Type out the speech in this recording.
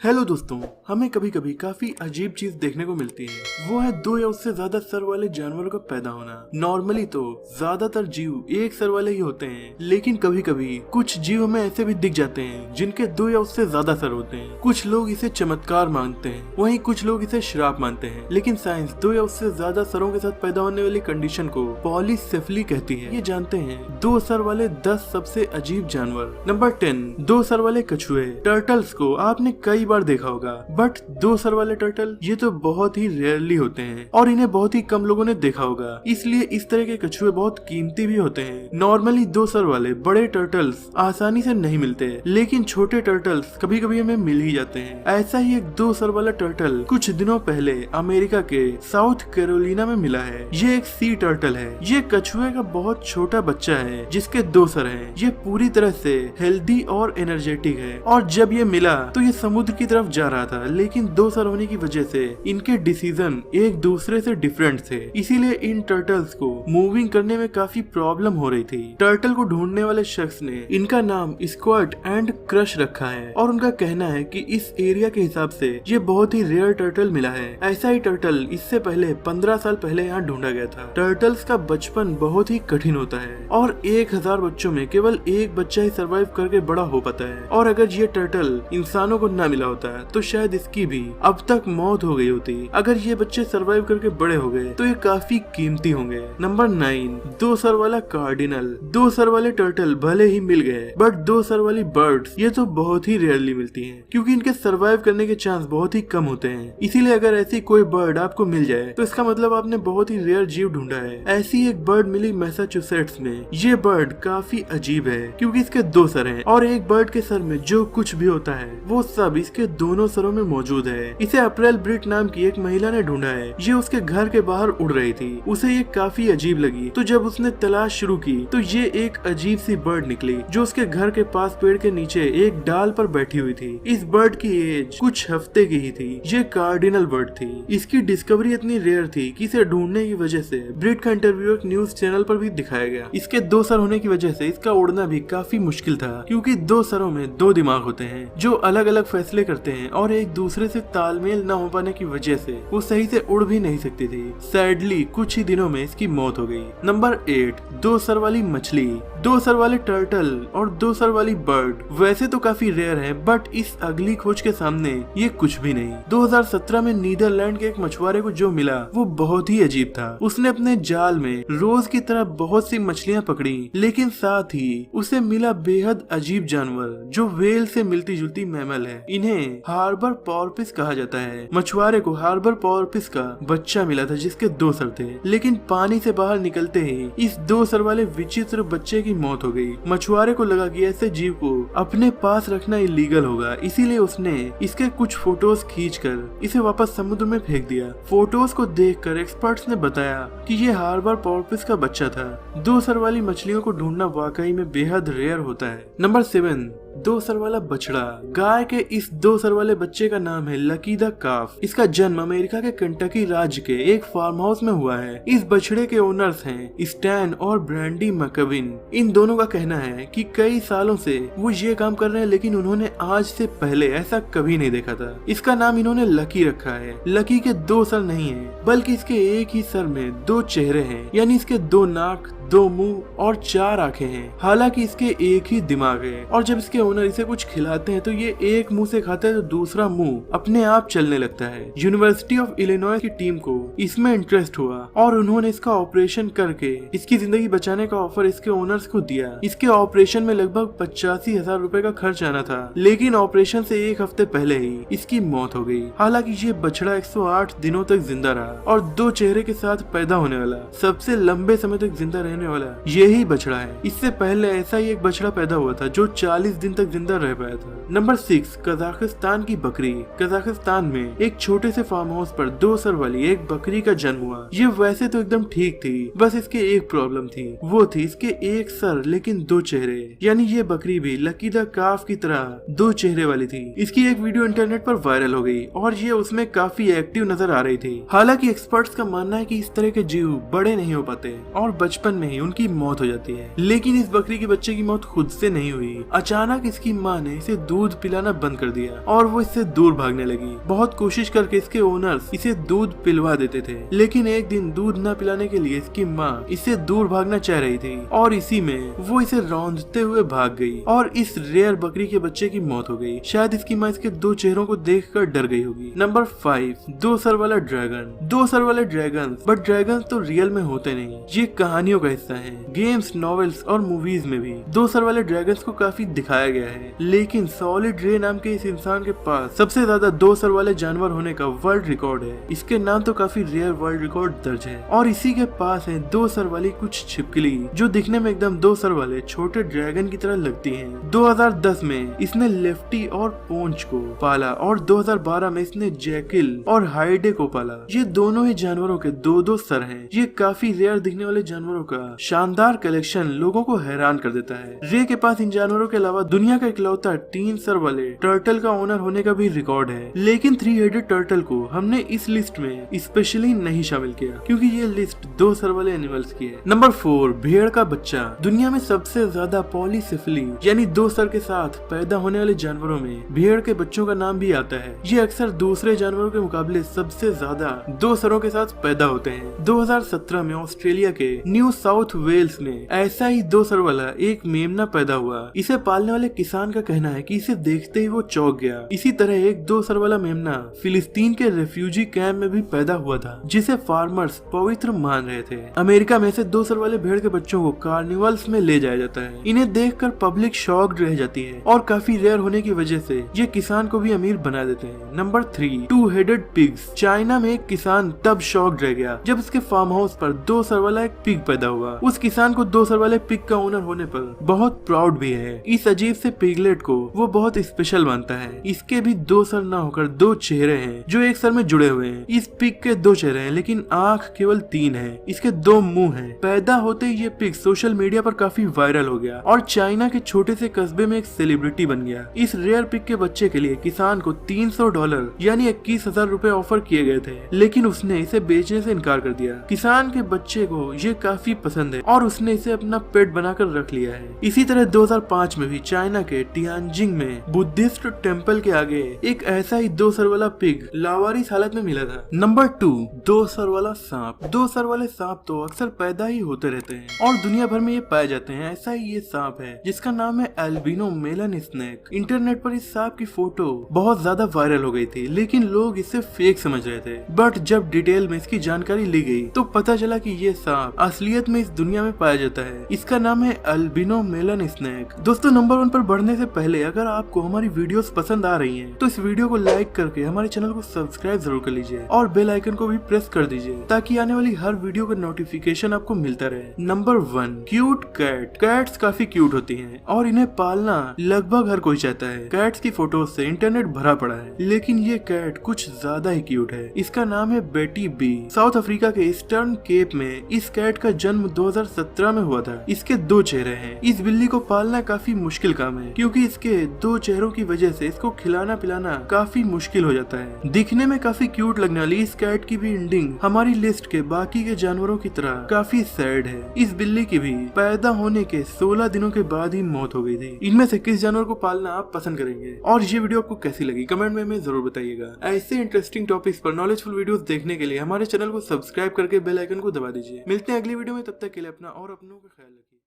Hello दोस्तों, हमें कभी कभी काफी अजीब चीज देखने को मिलती है। वो है दो या उससे ज्यादा सर वाले जानवरों का पैदा होना। नॉर्मली तो ज्यादातर जीव एक सर वाले ही होते हैं, लेकिन कभी कभी कुछ जीव हमें ऐसे भी दिख जाते हैं जिनके दो या उससे ज्यादा सर होते हैं। कुछ लोग इसे चमत्कार मानते हैं, वहीं कुछ लोग इसे श्राप मानते हैं। लेकिन साइंस दो या उससे ज्यादा सरों के साथ पैदा होने वाली कंडीशन को पॉलीसेफली कहती है। ये जानते हैं दो सर वाले 10 सबसे अजीब जानवर। नंबर 10, दो सर वाले कछुए। टर्टल्स को आपने कई बार देखा होगा, बट दो सर वाले टर्टल ये तो बहुत ही रेयरली होते हैं और इन्हें बहुत ही कम लोगों ने देखा होगा। इसलिए इस तरह के कछुए बहुत कीमती भी होते हैं। नॉर्मली दो सर वाले बड़े टर्टल्स आसानी से नहीं मिलते, लेकिन छोटे टर्टल्स कभी कभी हमें मिल ही जाते हैं। ऐसा ही एक दो सर वाला टर्टल कुछ दिनों पहले अमेरिका के साउथ कैरोलिना में मिला है। ये एक सी टर्टल है। ये कछुए का बहुत छोटा बच्चा है जिसके दो सर हैं। ये पूरी तरह से हेल्दी और एनर्जेटिक है, और जब ये मिला तो ये समुद्र की तरफ जा रहा था, लेकिन दो सर होने की वजह से इनके डिसीजन एक दूसरे से डिफरेंट थे। इसीलिए इन टर्टल्स को मूविंग करने में काफी प्रॉब्लम हो रही थी। टर्टल को ढूंढने वाले शख्स ने इनका नाम स्क्वाट एंड क्रश रखा है, और उनका कहना है कि इस एरिया के हिसाब से ये बहुत ही रेयर टर्टल मिला है। ऐसा ही टर्टल इससे पहले 15 साल पहले यहाँ ढूंढा गया था। टर्टल्स का बचपन बहुत ही कठिन होता है, और 1000 बच्चों में केवल एक बच्चा ही सर्वाइव करके बड़ा हो पाता है। और अगर ये टर्टल इंसानों को न मिला होता है तो शायद इसकी भी अब तक मौत हो गई होती। अगर ये बच्चे सरवाइव करके बड़े हो गए तो ये काफी कीमती होंगे। नंबर 9, दो सर वाला कार्डिनल। दो सर वाले टर्टल भले ही मिल गए, बट दो सर वाली बर्ड्स ये तो बहुत ही रेयरली मिलती हैं, क्योंकि इनके सरवाइव करने के चांस बहुत ही कम होते हैं। इसीलिए अगर ऐसी कोई बर्ड आपको मिल जाए तो इसका मतलब आपने बहुत ही रेयर जीव ढूंढा है। ऐसी एक बर्ड मिली मैसाचुसेट्स में। ये बर्ड काफी अजीब है क्योंकि इसके दो सर हैं, और एक बर्ड के सर में जो कुछ भी होता है वो सब इसके दोनों सरों में मौजूद है। इसे अप्रैल ब्रिट नाम की एक महिला ने ढूंढा है। ये उसके घर के बाहर उड़ रही थी। उसे ये काफी अजीब लगी, तो जब उसने तलाश शुरू की तो ये एक अजीब सी बर्ड निकली जो उसके घर के पास पेड़ के नीचे एक डाल पर बैठी हुई थी। इस बर्ड की एज कुछ हफ्ते की ही थी। ये कार्डिनल बर्ड थी। इसकी डिस्कवरी इतनी रेयर थी कि इसे ढूंढने की वजह से ब्रिट का इंटरव्यू एक न्यूज चैनल पर भी दिखाया गया। इसके दो सर होने की वजह से इसका उड़ना भी काफी मुश्किल था, क्योंकि दो सरों में दो दिमाग होते हैं जो अलग अलग फैसले करते हैं, और एक दूसरे से तालमेल न हो पाने की वजह से वो सही से उड़ भी नहीं सकती थी। सैडली कुछ ही दिनों में इसकी मौत हो गई। नंबर 8, दो सर वाली मछली। दो सर वाले टर्टल और दो सर वाली बर्ड वैसे तो काफी रेयर है, बट इस अगली खोज के सामने ये कुछ भी नहीं। 2017 में नीदरलैंड के एक मछुआरे को जो मिला वो बहुत ही अजीब था। उसने अपने जाल में रोज की तरह बहुत सी मछलियां पकड़ी, लेकिन साथ ही उसे मिला बेहद अजीब जानवर जो व्हेल से मिलती जुलती मैमल है। इन्हें हार्बर पॉर्पिस कहा जाता है। मछुआरे को हार्बर पॉर्पिस का बच्चा मिला था जिसके दो सर थे, लेकिन पानी से बाहर निकलते ही इस दो सर वाले विचित्र बच्चे की मौत हो गई। मछुआरे को लगा कि ऐसे जीव को अपने पास रखना इलीगल होगा, इसीलिए उसने इसके कुछ फोटोज खींचकर इसे वापस समुद्र में फेंक दिया। फोटोज को देखकर एक्सपर्ट्स ने बताया कि ये हार्बर पॉर्पिस का बच्चा था। दो सर वाली मछलियों को ढूंढना वाकई में बेहद रेयर होता है। नंबर 7, दो सर वाला बछड़ा। गाय के इस दो सर वाले बच्चे का नाम है लकी द काफ। इसका जन्म अमेरिका के कंटकी राज्य के एक फार्म हाउस में हुआ है। इस बछड़े के ओनर्स हैं स्टैन और ब्रैंडी मैकविन। इन दोनों का कहना है कि कई सालों से वो ये काम कर रहे हैं, लेकिन उन्होंने आज से पहले ऐसा कभी नहीं देखा था। इसका नाम इन्होंने लकी रखा है। लकी के दो सर नहीं है, बल्कि इसके एक ही सर में दो चेहरे हैं, यानी इसके दो नाक, दो मुंह और 4 आंखें हैं। हालांकि इसके एक ही दिमाग है, और जब इसके ओनर इसे कुछ खिलाते हैं तो ये एक मुंह से खाता है तो दूसरा मुंह अपने आप चलने लगता है। यूनिवर्सिटी ऑफ इलिनॉइस की टीम को इसमें इंटरेस्ट हुआ, और उन्होंने इसका ऑपरेशन करके इसकी जिंदगी बचाने का ऑफर इसके ओनर्स को दिया। इसके ऑपरेशन में लगभग 85,000 रुपए का खर्च आना था, लेकिन ऑपरेशन से एक हफ्ते पहले ही इसकी मौत हो गई। हालांकि ये बछड़ा 108 दिनों तक जिंदा रहा, और दो चेहरे के साथ पैदा होने वाला सबसे लंबे समय तक जिंदा रहने वाला यही बछड़ा है। इससे पहले ऐसा ही एक बछड़ा पैदा हुआ था जो 40 दिन तक जिंदा रह पाया था। नंबर 6, कजाकिस्तान की बकरी। कजाकिस्तान में एक छोटे से फार्म हाउस पर दो सर वाली एक बकरी का जन्म हुआ। ये वैसे तो एकदम ठीक थी, बस इसके एक प्रॉब्लम थी। वो थी इसके एक सर लेकिन दो चेहरे, यानी ये बकरी भी लकी द काफ की तरह दो चेहरे वाली थी। इसकी एक वीडियो इंटरनेट पर वायरल हो गई, और ये उसमें काफी एक्टिव नजर आ रही थी। हालांकि एक्सपर्ट्स का मानना है कि इस तरह के जीव बड़े नहीं हो पाते और बचपन में ही उनकी मौत हो जाती है। लेकिन इस बकरी के बच्चे की मौत खुद से नहीं हुई। अचानक इसकी माँ ने इसे दूध पिलाना बंद कर दिया और वो इससे दूर भागने लगी। बहुत कोशिश करके इसके ओनर्स इसे दूध पिलवा देते थे, लेकिन एक दिन दूध न पिलाने के लिए इसकी माँ इससे दूर भागना चाह रही थी और इसी में वो इसे रौंदते हुए भाग गई और इस रेयर बकरी के बच्चे की मौत हो गई। शायद इसकी माँ इसके दो चेहरों को देखकर डर गई होगी। नंबर 5, 2 सर वाला ड्रैगन। 2 सर वाले ड्रैगन, बट ड्रैगन तो रियल में होते नहीं, ये कहानियों का हिस्सा है। गेम्स, नॉवेल्स और मूवीज में भी 2 सर वाले ड्रैगन्स को काफी दिखाया गया है, लेकिन सॉलिड रे नाम के इस इंसान के पास सबसे ज्यादा 2 सर वाले जानवर होने का वर्ल्ड रिकॉर्ड है। इसके नाम तो काफी रेयर वर्ल्ड रिकॉर्ड दर्ज है और इसी के पास है 2 सर वाली कुछ छिपकली जो दिखने में एकदम 2 सर वाले छोटे ड्रैगन की तरह लगती हैं। 2010 में इसने लेफ्टी और पोंच को पाला और 2012 में इसने जैकिल और हाइडे को पाला। ये दोनों ही जानवरों के 2-2 सर हैं। ये काफी रेयर दिखने वाले जानवरों का शानदार कलेक्शन लोगों को हैरान कर देता है। रे के पास इन जानवरों के अलावा दुनिया का इकलौता 3 सर वाले टर्टल का ओनर होने का भी रिकॉर्ड है, लेकिन 3 हेडेड टर्टल को हमने इस लिस्ट में स्पेशली नहीं शामिल किया क्योंकि ये लिस्ट 2 सर वाले एनिमल्स की है। नंबर 4, भेड़ का बच्चा। दुनिया में सबसे ज्यादा पॉलीसिफली यानी 2 सर के साथ पैदा होने वाले जानवरों में भेड़ के बच्चों का नाम भी आता है। ये अक्सर दूसरे जानवरों के मुकाबले सबसे ज्यादा 2 सरों के साथ पैदा होते हैं। 2017 में ऑस्ट्रेलिया के न्यू साउथ वेल्स में ऐसा ही 2 सर वाला एक मेमना पैदा हुआ। इसे पालने वाले किसान का कहना है कि इसे देखते ही वो चौंक गया। इसी तरह एक 2 सर वाला मेमना फिलिस्तीन के रेफ्यूजी कैंप में भी पैदा हुआ था, जिसे फार्मर्स पवित्र मान रहे थे। अमेरिका में से 2 सर वाले भेड़ के बच्चों को कार्निवल्स में ले जाया जाता है। इन्हें देखकर पब्लिक शॉक्ड रह जाती है और काफी रेयर होने की वजह से ये किसान को भी अमीर बना देते हैं। Number 3, 2 headed pigs. चाइना में एक किसान तब शॉक्ड रह गया जब उसके फार्म हाउस पर 2 सर वाला एक पिग पैदा हुआ। उस किसान को 2 सर वाले पिग का ओनर होने पर बहुत प्राउड भी है। इस अजीब से पिगलेट को वो बहुत स्पेशल मानता है। इसके भी 2 सर न होकर 2 चेहरे हैं जो एक सर में जुड़े हुए हैं। इस पिग के 2 चेहरे हैं लेकिन आंख केवल 3 है। इसके 2 मुंह हैं। पैदा होते ही ये पिग सोशल मीडिया पर काफी वायरल हो गया और चाइना के छोटे से कस्बे में एक सेलिब्रिटी बन गया। इस रेयर पिग के बच्चे के लिए किसान को $300 यानी 21,000 रुपए ऑफर किए गए थे, लेकिन उसने इसे बेचने से इनकार कर दिया। किसान के बच्चे को ये काफी पसंद है और उसने इसे अपना पेट बनाकर रख लिया है। इसी तरह 2005 में भी चाइना के टियानजिंग में बुद्धिस्ट टेम्पल के आगे एक ऐसा ही 2 सर वाला पिग लावारिस हालत में मिला था। नंबर 2, 2 सर वाला सांप। 2 सर वाले सांप तो अक्सर पैदा ही होते रहते हैं और दुनिया भर में ये पाए जाते हैं। ऐसा ही ये सांप है जिसका नाम है एल्बिनो मेलन स्नेक। इंटरनेट पर इस सांप की फोटो बहुत ज्यादा वायरल हो गई थी, लेकिन लोग इसे फेक समझ रहे थे। बट जब डिटेल में इसकी जानकारी ली गई तो पता चला कि ये सांप असलियत में इस दुनिया में पाया जाता है। इसका नाम है एल्बिनो मेलन स्नेक। दोस्तों, नंबर 1 पर बढ़ने से पहले अगर आपको हमारी वीडियोस पसंद आ रही हैं तो इस वीडियो को लाइक करके हमारे चैनल को सब्सक्राइब जरूर कर लीजिए और बेल आइकन को भी प्रेस कर दीजिए ताकि आने वाली हर वीडियो का नोटिफिकेशन आपको मिलता रहे। Number 1, cute cat. कैट्स काफी क्यूट होती हैं और इन्हें पालना लगभग हर कोई चाहता है। कैट्स की फोटोज से इंटरनेट भरा पड़ा है, लेकिन ये कैट कुछ ज्यादा ही क्यूट है। इसका नाम है बेटी बी। साउथ अफ्रीका के ईस्टर्न केप में इस कैट का जन्म 2017 में हुआ था। इसके 2 चेहरे हैं। इस बिल्ली को पालना काफी मुश्किल काम है क्योंकि इसके 2 चेहरों की वजह से इसको खिलाना पिलाना काफी मुश्किल हो जाता है। दिखने में काफी क्यूट लगने वाली इस कैट की भी एंडिंग हमारी लिस्ट के बाकी के जानवरों की तरह काफी सैड है। इस बिल्ली की भी पैदा होने के 16 दिनों के बाद ही मौत हो गई थी। इनमें से किस जानवर को पालना आप पसंद करेंगे और ये वीडियो आपको कैसी लगी कमेंट में हमें जरूर बताइएगा। ऐसे इंटरेस्टिंग टॉपिक्स पर नॉलेजफुल वीडियोस देखने के लिए हमारे चैनल को सब्सक्राइब करके बेल आइकन को दबा दीजिए। मिलते हैं अगली वीडियो में, तब तक के लिए अपना और अपनों का ख्याल रखिए।